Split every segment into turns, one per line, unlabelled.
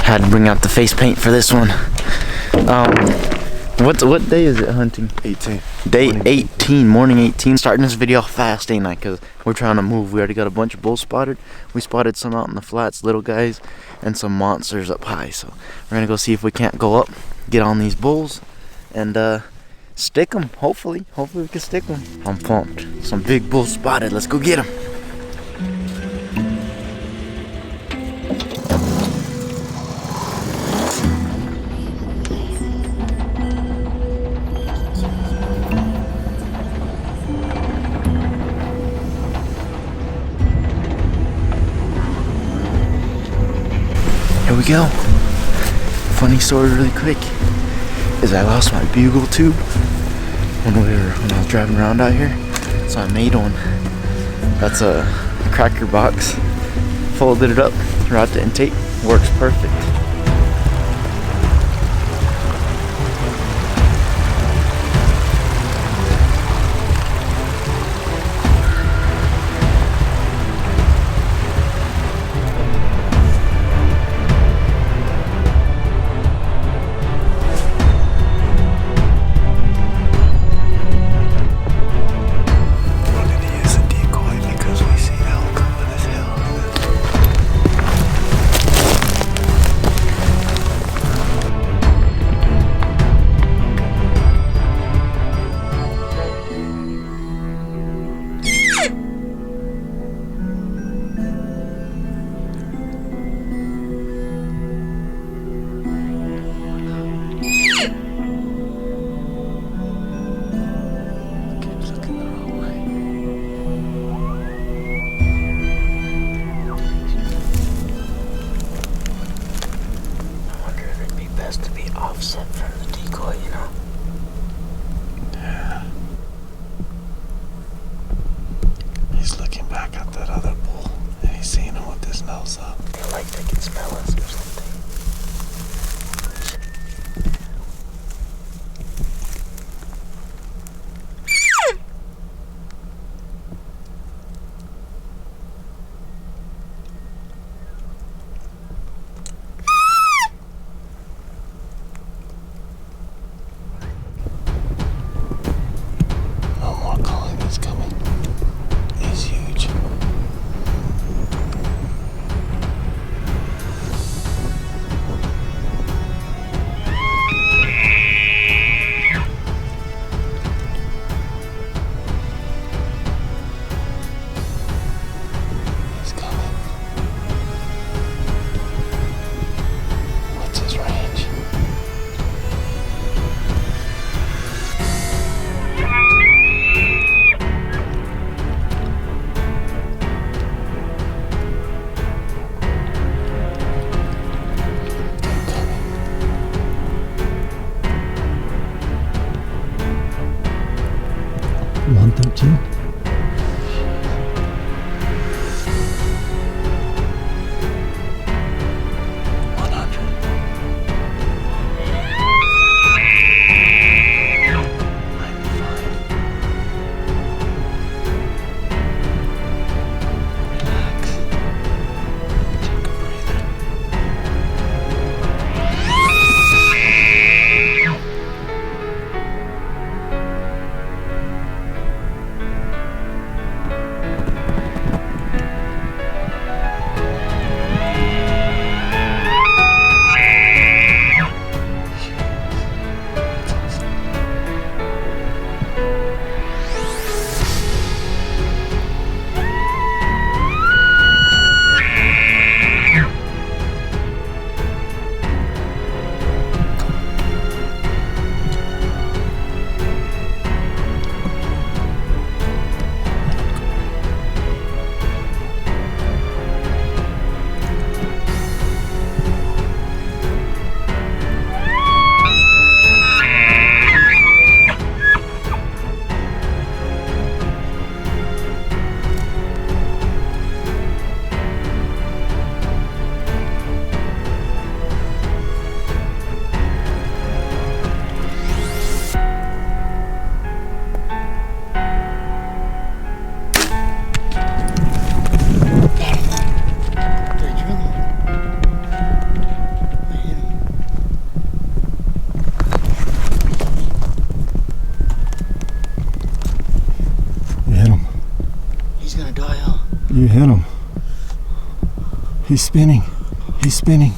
Had to bring out the face paint for this one. What day is it hunting?
18.
Day 18, morning 18. Starting this video off fast, ain't I? Because we're trying to move. We already got a bunch of bulls spotted. We spotted some out in the flats, little guys, and some monsters up high. So we're gonna go see if we can't go up, get on these bulls, and stick them. Hopefully we can stick them. I'm pumped. Some big bulls spotted. Let's go get them. Here we go. Funny story really quick is I lost my bugle tube when I was driving around out here. So I made one. That's a cracker box. Folded it up, throughout the intake. Works perfect. To be offset from the decoy, you know?
Yeah. He's looking back at that other bull and he's seeing him with his nose up.
I feel like they can smell us or something.
He's spinning. He's spinning.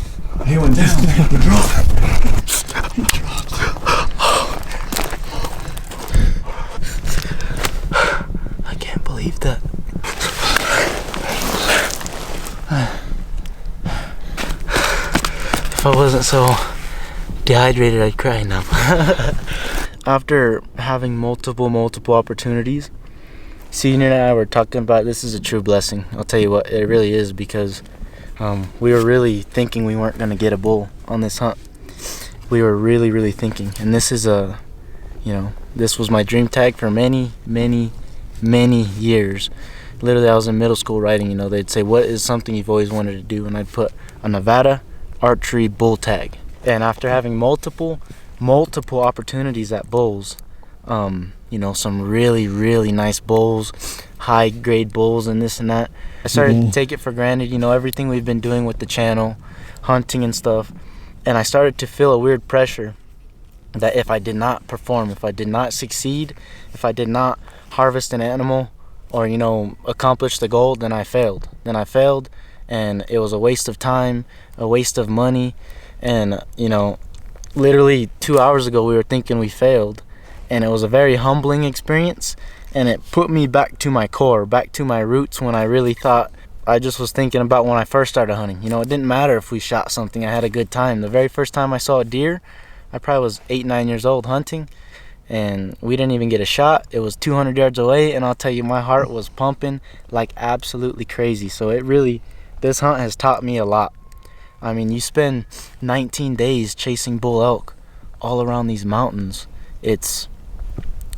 He went down. He dropped. He dropped.
I can't believe that. If I wasn't so dehydrated, I'd cry now. After having multiple opportunities, Senior and I were talking about this is a true blessing. I'll tell you what, it really is, because we were really thinking we weren't going to get a bull on this hunt. We were really thinking, and this is this was my dream tag for many years. Literally, I was in middle school writing, they'd say, what is something you've always wanted to do? And I'd put a Nevada archery bull tag. And after having multiple opportunities at bulls, some really nice bulls, high grade bulls and this and that, I started to take it for granted, everything we've been doing with the channel, hunting and stuff. And I started to feel a weird pressure that if I did not perform, if I did not succeed, if I did not harvest an animal or, accomplish the goal, then I failed. And it was a waste of time, a waste of money. And, literally 2 hours ago we were thinking we failed. And it was a very humbling experience. And it put me back to my core, back to my roots, when I really thought, I just was thinking about when I first started hunting. It didn't matter if we shot something, I had a good time. The very first time I saw a deer, I probably was 8-9 years old hunting, and we didn't even get a shot. It was 200 yards away, and I'll tell you, my heart was pumping like absolutely crazy. So this hunt has taught me a lot. I mean, you spend 19 days chasing bull elk all around these mountains.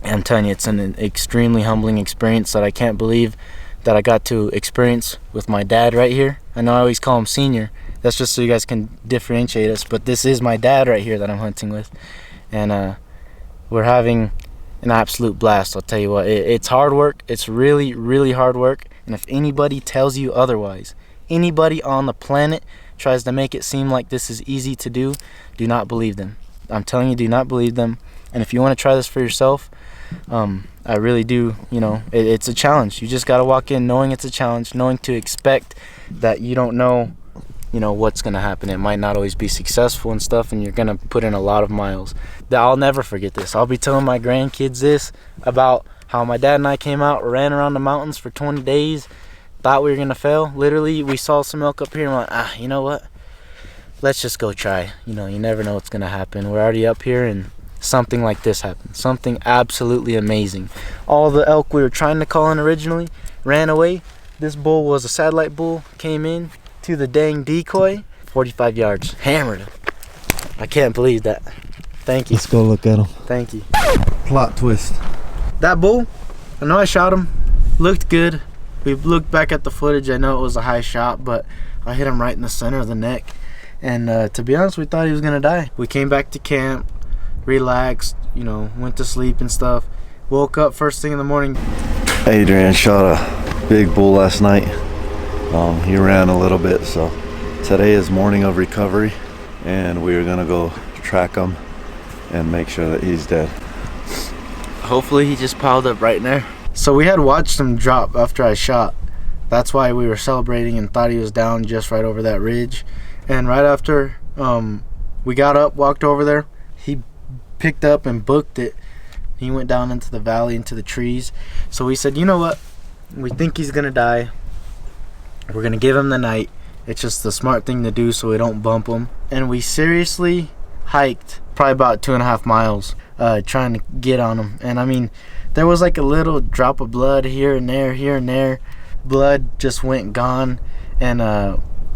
I'm telling you, it's an extremely humbling experience that I can't believe that I got to experience with my dad right here. I know I always call him Senior. That's just so you guys can differentiate us, but this is my dad right here that I'm hunting with. And we're having an absolute blast. I'll tell you what, it's hard work. It's really hard work. And if anybody tells you otherwise, anybody on the planet tries to make it seem like this is easy to do, do not believe them. I'm telling you, do not believe them. And if you want to try this for yourself, I really do, it's a challenge. You just got to walk in knowing it's a challenge, knowing to expect that you don't know, what's going to happen. It might not always be successful and stuff, and you're going to put in a lot of miles. I'll never forget this. I'll be telling my grandkids this about how my dad and I came out, ran around the mountains for 20 days, thought we were going to fail. Literally, we saw some elk up here, and we're like, you know what? Let's just go try. You never know what's going to happen. We're already up here, and something like this happened. Something absolutely amazing. All the elk we were trying to call in originally ran away. This bull was a satellite bull, came in to the dang decoy, 45 yards, hammered him. I can't believe that. Thank you.
Let's go look at him.
Thank you.
Plot twist.
That bull, I know I shot him, looked good. We looked back at the footage. I know it was a high shot, but I hit him right in the center of the neck. And to be honest, we thought he was gonna die. We came back to camp, relaxed, went to sleep and stuff. Woke up first thing in the morning.
Adrian shot a big bull last night. He ran a little bit, so today is morning of recovery, and we are gonna go track him and make sure that he's dead.
Hopefully he just piled up right in there. So we had watched him drop after I shot. That's why we were celebrating and thought he was down just right over that ridge. And right after we got up, walked over there, he picked up and booked it. He went down into the valley, into the trees. So we said, you know what? We think he's gonna die. We're gonna give him the night. It's just the smart thing to do so we don't bump him. And we seriously hiked probably about 2.5 miles trying to get on him. And I mean, there was like a little drop of blood here and there. Blood just went gone, and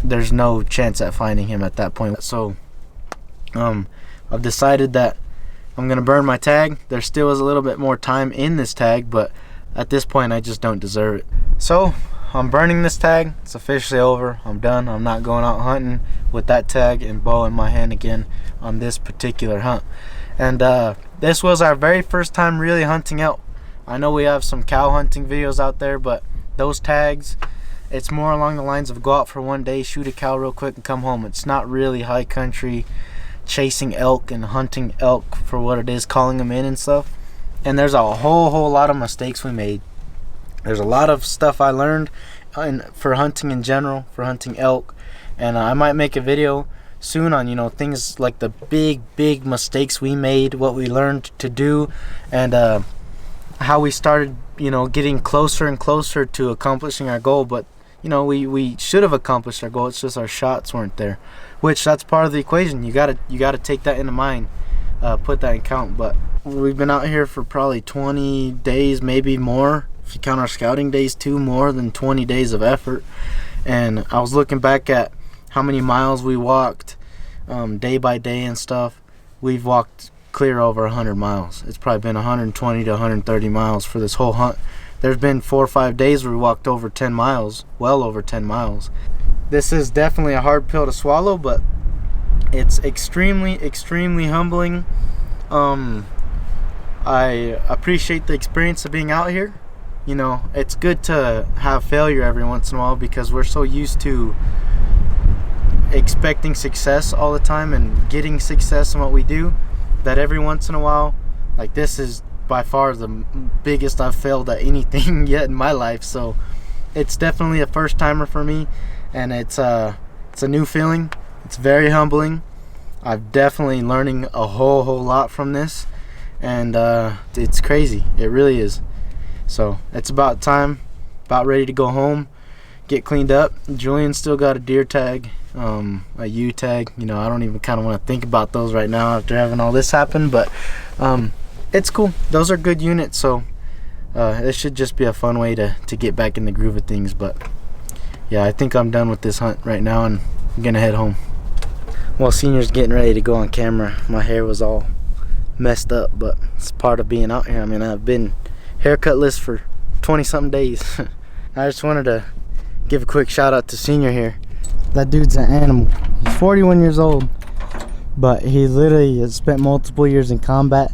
there's no chance at finding him at that point. So I've decided that I'm gonna burn my tag. There still is a little bit more time in this tag, but at this point I just don't deserve it. So I'm burning this tag. It's officially over. I'm done. I'm not going out hunting with that tag and bow in my hand again on this particular hunt. And this was our very first time really hunting elk. I know we have some cow hunting videos out there, but those tags, it's more along the lines of go out for one day, shoot a cow real quick and come home. It's not really high country chasing elk and hunting elk for what it is, calling them in and stuff. And there's a whole lot of mistakes we made. There's a lot of stuff I learned for hunting in general, for hunting elk, And I might make a video soon on, you know, things like the big mistakes we made, what we learned to do, and how we started, you know, getting closer and closer to accomplishing our goal. But you know, we should have accomplished our goal. It's just our shots weren't there, which that's part of the equation. You gotta take that into mind, put that in count. But we've been out here for probably 20 days, maybe more if you count our scouting days too, more than 20 days of effort. And I was looking back at how many miles we walked day by day and stuff. We've walked clear over 100 miles. It's probably been 120 to 130 miles for this whole hunt. There's been 4 or 5 days where we walked over 10 miles, well over 10 miles. This is definitely a hard pill to swallow, but it's extremely humbling. I appreciate the experience of being out here. You know, it's good to have failure every once in a while, because we're so used to expecting success all the time and getting success in what we do, that every once in a while, like, this is by far the biggest I've failed at anything yet in my life. So it's definitely a first timer for me, and it's a new feeling. It's very humbling. I'm definitely learning a whole lot from this, and it's crazy. It really is. So it's about time, about ready to go home, get cleaned up. Julian's still got a deer tag, a U tag. You know, I don't even kind of want to think about those right now after having all this happen, but it's cool. Those are good units, so it should just be a fun way to get back in the groove of things. But yeah, I think I'm done with this hunt right now, and I'm gonna head home. Well, Senior's getting ready to go on camera. My hair was all messed up, but it's part of being out here. I mean, I've been haircutless for 20-something days. I just wanted to give a quick shout out to Senior here. That dude's an animal. He's 41 years old, but he literally has spent multiple years in combat.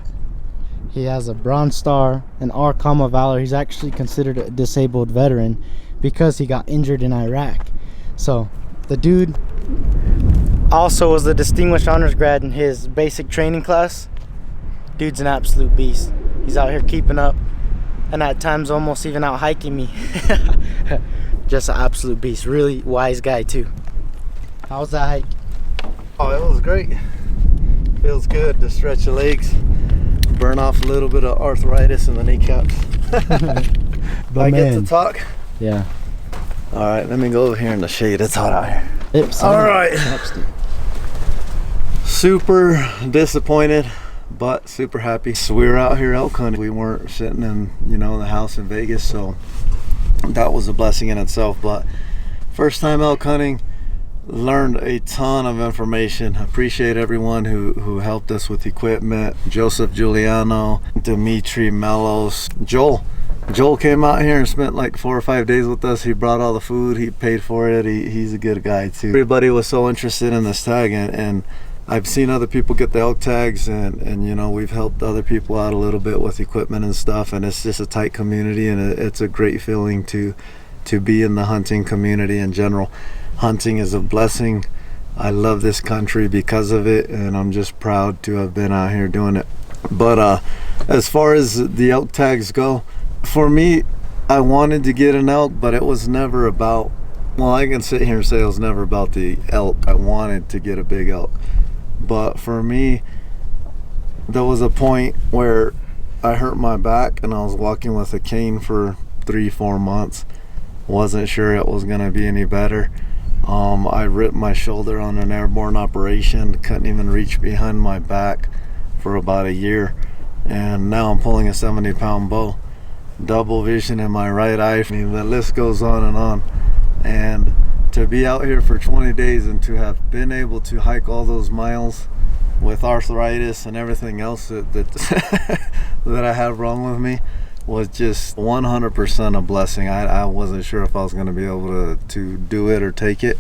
He has a Bronze Star, an Arcom of Valor. He's actually considered a disabled veteran because he got injured in Iraq. So the dude also was the Distinguished Honors grad in his basic training class. Dude's an absolute beast. He's out here keeping up, and at times almost even out hiking me. Just an absolute beast. Really wise guy too. How was that hike?
Oh, it was great. Feels good to stretch the legs, burn off a little bit of arthritis in the kneecaps. I get to talk.
Yeah.
All right, let me go over here in the shade. It's hot out here.
All
right. Super disappointed, but super happy. So we were out here elk hunting. We weren't sitting in, you know, the house in Vegas, so that was a blessing in itself. But first time elk hunting, learned a ton of information. Appreciate everyone who helped us with equipment. Joseph Giuliano, Dimitri Melos, Joel came out here and spent like 4 or 5 days with us. He brought all the food, he paid for it. He's a good guy too. Everybody was so interested in this tag, and I've seen other people get the elk tags, and you know, we've helped other people out a little bit with equipment and stuff, and it's just a tight community, and it's a great feeling to be in the hunting community in general. Hunting is a blessing. I love this country because of it, and I'm just proud to have been out here doing it. But as far as the elk tags go, for me, I wanted to get an elk, but it was never about, well, I can sit here and say it was never about the elk. I wanted to get a big elk. But for me, there was a point where I hurt my back, and I was walking with a cane for 3-4 months. Wasn't sure it was going to be any better. I ripped my shoulder on an airborne operation, couldn't even reach behind my back for about a year, and now I'm pulling a 70-pound bow, double vision in my right eye. I mean, the list goes on, and to be out here for 20 days and to have been able to hike all those miles with arthritis and everything else that that I have wrong with me was just 100% a blessing. I wasn't sure if I was going to be able to do it or take it.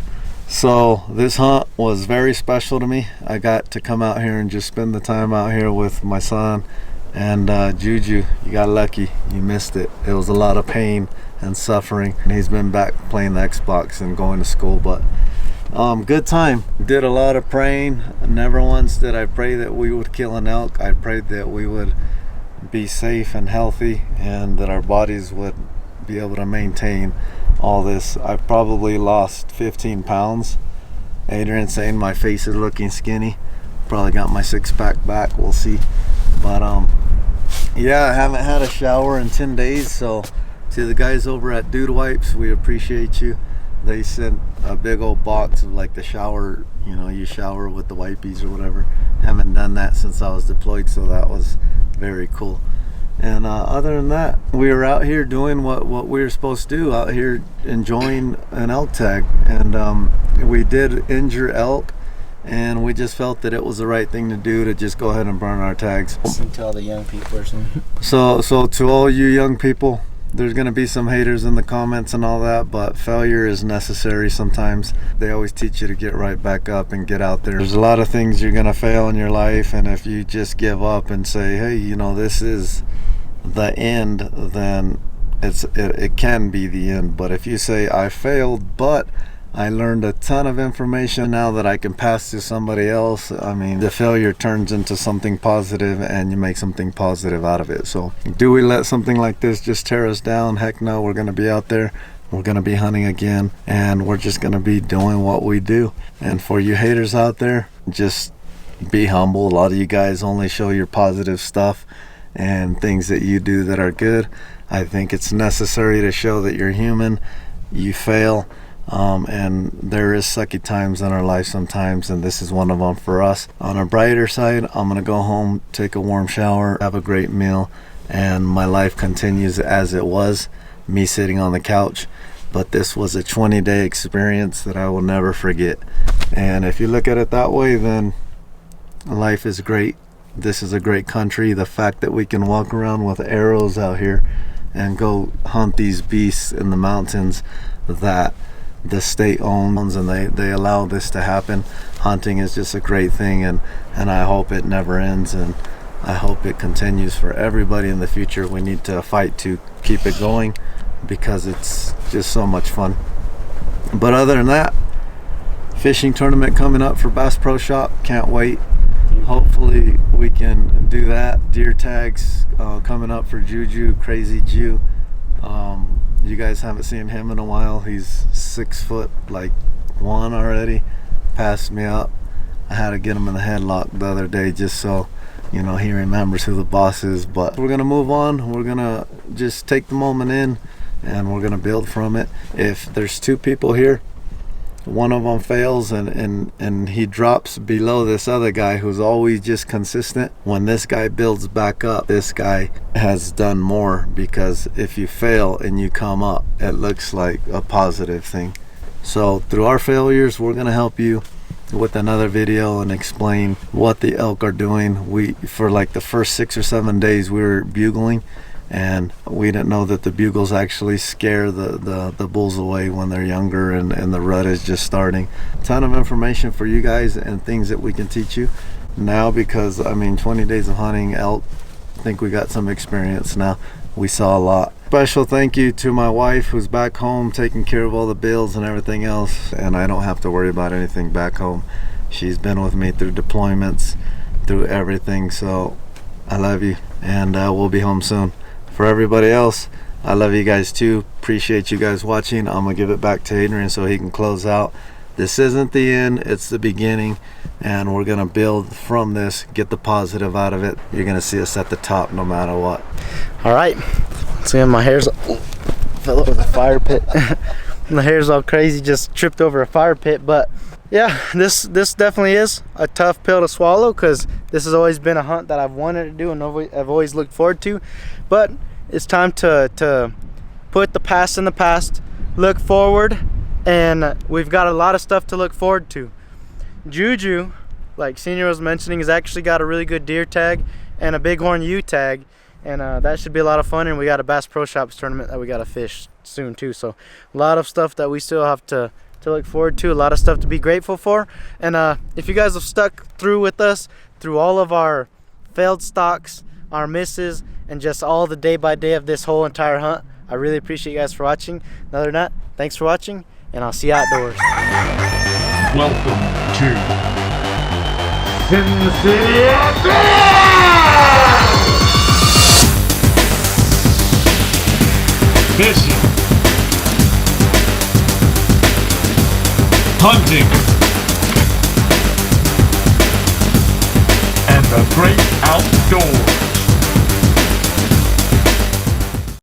So this hunt was very special to me. I got to come out here and just spend the time out here with my son. And Juju, you got lucky. You missed it. It was a lot of pain and suffering. And he's been back playing the Xbox and going to school. But good time. Did a lot of praying. Never once did I pray that we would kill an elk. I prayed that we would be safe and healthy, and that our bodies would be able to maintain all this. I probably lost 15 pounds Adrian's saying my face is looking skinny. Probably got my six-pack back, we'll see. But yeah, I haven't had a shower in 10 days, so to the guys over at Dude Wipes, we appreciate you. They sent a big old box of like the shower, you know, you shower with the wipies or whatever. Haven't done that since I was deployed, so that was very cool. And other than that, we were out here doing what we were supposed to do, out here enjoying an elk tag. And we did injure elk, and we just felt that it was the right thing to do, to just go ahead and burn our tags.
Listen to all the young people or something.
So to all you young people, there's going to be some haters in the comments and all that, but failure is necessary sometimes. They always teach you to get right back up and get out there. There's a lot of things you're going to fail in your life, and if you just give up and say, hey, you know, this is the end, then it can be the end. But if you say, I failed, but I learned a ton of information now that I can pass to somebody else, I mean, the failure turns into something positive, and you make something positive out of it. So do we let something like this just tear us down? Heck no. We're going to be out there, we're going to be hunting again, and we're just going to be doing what we do. And for you haters out there, just be humble. A lot of you guys only show your positive stuff and things that you do that are good. I think it's necessary to show that you're human. You fail, and there is sucky times in our life sometimes, and this is one of them for us. On a brighter side, I'm gonna go home, take a warm shower, have a great meal, and my life continues as it was, me sitting on the couch. But this was a 20-day experience that I will never forget. And if you look at it that way, then life is great. This is a great country. The fact that we can walk around with arrows out here and go hunt these beasts in the mountains that the state owns, and they allow this to happen. Hunting is just a great thing, and I hope it never ends, and I hope it continues for everybody in the future. We need to fight to keep it going because it's just so much fun. But other than that, fishing tournament coming up for Bass Pro Shop, can't wait. Hopefully we can do that. Deer tags coming up for Juju, Crazy Jew. You guys haven't seen him in a while. He's 6 foot like 1 already. Passed me up. I had to get him in the headlock the other day just so, you know, he remembers who the boss is. But we're gonna move on. We're gonna just take the moment in, and we're gonna build from it. If there's 2 people here, one of them fails and he drops below this other guy who's always just consistent. When this guy builds back up, this guy has done more, because if you fail and you come up, it looks like a positive thing. So through our failures, we're gonna help you with another video and explain what the elk are doing. For like the first 6 or 7 days, we were bugling, and we didn't know that the bugles actually scare the bulls away when they're younger, and the rut is just starting. A ton of information for you guys and things that we can teach you now, because I mean 20 days of hunting elk, I think we got some experience now. We saw a lot. Special thank you to my wife, who's back home taking care of all the bills and everything else, and I don't have to worry about anything back home. She's been with me through deployments, through everything. So I love you, and we'll be home soon. For everybody else, I love you guys too. Appreciate you guys watching. I'm gonna give it back to Adrian so he can close out. This isn't the end, it's the beginning, and we're gonna build from this, get the positive out of it. You're gonna see us at the top no matter what.
All right, see, my hair's fell over the fire pit. My hair's all crazy, just tripped over a fire pit. But yeah, this definitely is a tough pill to swallow, because this has always been a hunt that I've wanted to do and I've always looked forward to. But it's time to put the past in the past, look forward, and we've got a lot of stuff to look forward to. Juju, like Senior was mentioning, has actually got a really good deer tag and a bighorn ewe tag, and that should be a lot of fun. And we got a Bass Pro Shops tournament that we got to fish soon too, so a lot of stuff that we still have to look forward to, a lot of stuff to be grateful for. And if you guys have stuck through with us through all of our failed stocks, our misses, and just all the day by day of this whole entire hunt, I really appreciate you guys for watching. Other than that, thanks for watching, and I'll see you outdoors.
Welcome to Sin City Outdoors! Fishing, hunting, the great outdoors.